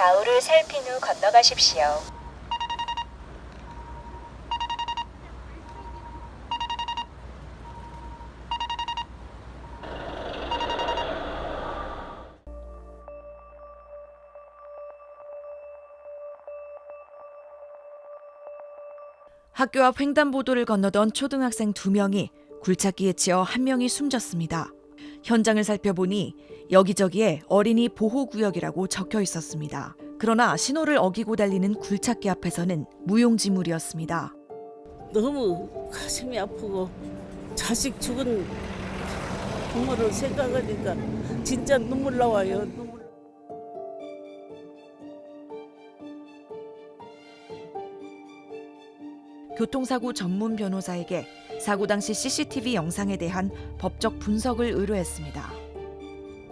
좌우를 살핀 후 건너가십시오. 학교 앞 횡단보도를 건너던 초등학생 2명이 굴착기에 치여 1명이 숨졌습니다. 현장을 살펴보니 여기저기에 어린이 보호구역이라고 적혀 있었습니다. 그러나 신호를 어기고 달리는 굴착기 앞에서는 무용지물이었습니다. 너무 가슴이 아프고 자식 죽은 부모를 생각하니까 진짜 눈물 나와요. 교통사고 전문 변호사에게 사고 당시 CCTV 영상에 대한 법적 분석을 의뢰했습니다.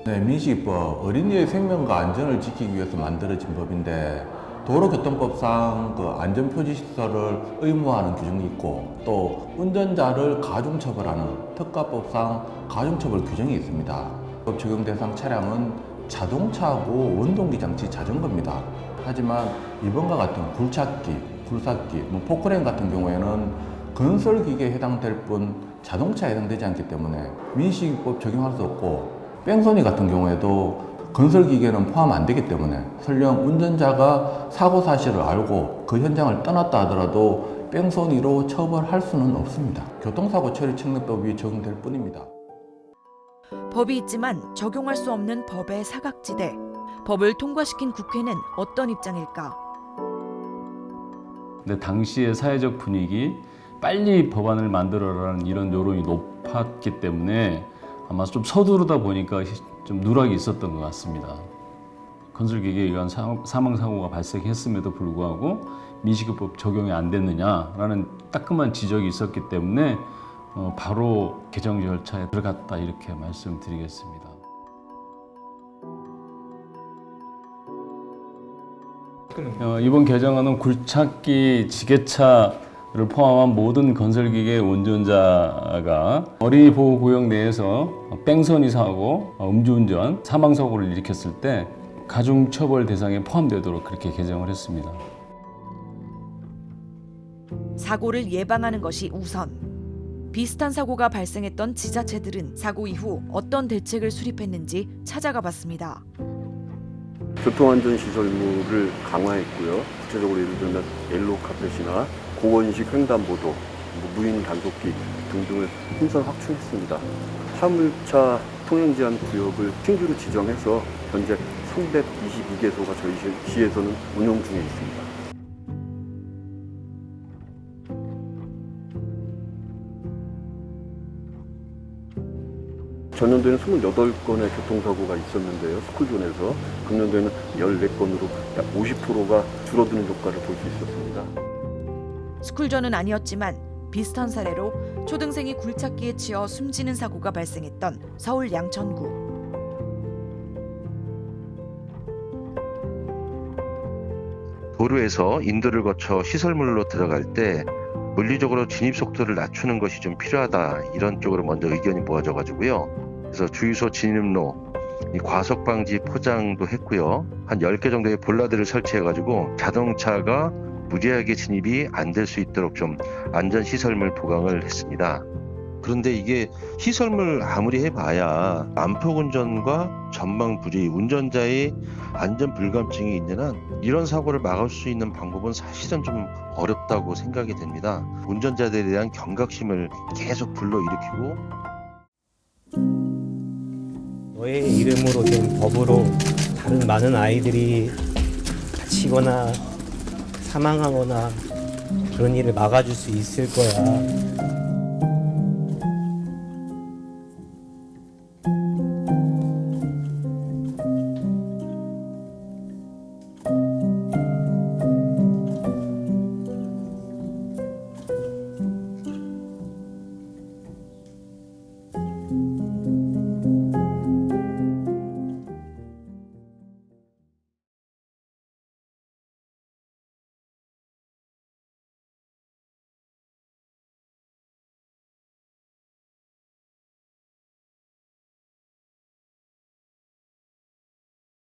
네, 민식이법 어린이의 생명과 안전을 지키기 위해서 만들어진 법인데 도로교통법상 그 안전표지시설을 의무화하는 규정이 있고 또 운전자를 가중처벌하는 특가법상 가중처벌 규정이 있습니다. 법 적용 대상 차량은 자동차하고 원동기 장치 자전거입니다. 하지만 이번과 같은 굴착기, 굴삭기, 포크레인 같은 경우에는 건설기계에 해당될 뿐 자동차에 해당되지 않기 때문에 민식이법 적용할 수 없고 뺑소니 같은 경우에도 건설기계는 포함 안 되기 때문에 설령 운전자가 사고 사실을 알고 그 현장을 떠났다 하더라도 뺑소니로 처벌할 수는 없습니다. 교통사고 처리 측량법이 적용될 뿐입니다. 법이 있지만 적용할 수 없는 법의 사각지대. 법을 통과시킨 국회는 어떤 입장일까? 근데 당시의 사회적 분위기, 빨리 법안을 만들어라는 이런 여론이 높았기 때문에 아마 좀 서두르다 보니까 좀 누락이 있었던 것 같습니다. 건설기계에 의한 사망사고가 발생했음에도 불구하고 민식이법 적용이 안 됐느냐라는 따끔한 지적이 있었기 때문에 바로 개정 절차에 들어갔다 이렇게 말씀드리겠습니다. 이번 개정안은 굴착기, 지게차를 포함한 모든 건설기계 운전자가 어린이 보호구역 내에서 뺑소니 사고, 음주운전, 사망사고를 일으켰을 때 가중처벌 대상에 포함되도록 그렇게 개정을 했습니다. 사고를 예방하는 것이 우선. 비슷한 사고가 발생했던 지자체들은 사고 이후 어떤 대책을 수립했는지 찾아가 봤습니다. 교통안전시설물을 강화했고요. 구체적으로 예를 들면 옐로우 카펫이나 고원식 횡단보도, 무인 단속기 등등을 힘선 확충했습니다. 화물차 통행 제한 구역을 신규로 지정해서 현재 322개소가 저희 시에서는 운영 중에 있습니다. 전년도에는 28건의 교통사고가 있었는데요. 스쿨존에서 금년도에는 14건으로 약 50%가 줄어드는 효과를 볼 수 있었습니다. 스쿨존은 아니었지만 비슷한 사례로 초등생이 굴착기에 치여 숨지는 사고가 발생했던 서울 양천구. 도로에서 인도를 거쳐 시설물로 들어갈 때 물리적으로 진입 속도를 낮추는 것이 좀 필요하다, 이런 쪽으로 먼저 의견이 모아져 가지고요. 그래서 주유소 진입로, 과속 방지 포장도 했고요. 한 10개 정도의 볼라드를 설치해 가지고 자동차가 무리하게 진입이 안 될 수 있도록 좀 안전시설물 보강을 했습니다. 그런데 이게 시설물 아무리 해봐야 난폭운전과 전방불이, 운전자의 안전불감증이 있는 한 이런 사고를 막을 수 있는 방법은 사실은 좀 어렵다고 생각이 됩니다. 운전자들에 대한 경각심을 계속 불러일으키고, 너의 이름으로 된 법으로 다른 많은 아이들이 다치거나 사망하거나 그런 일을 막아줄 수 있을 거야.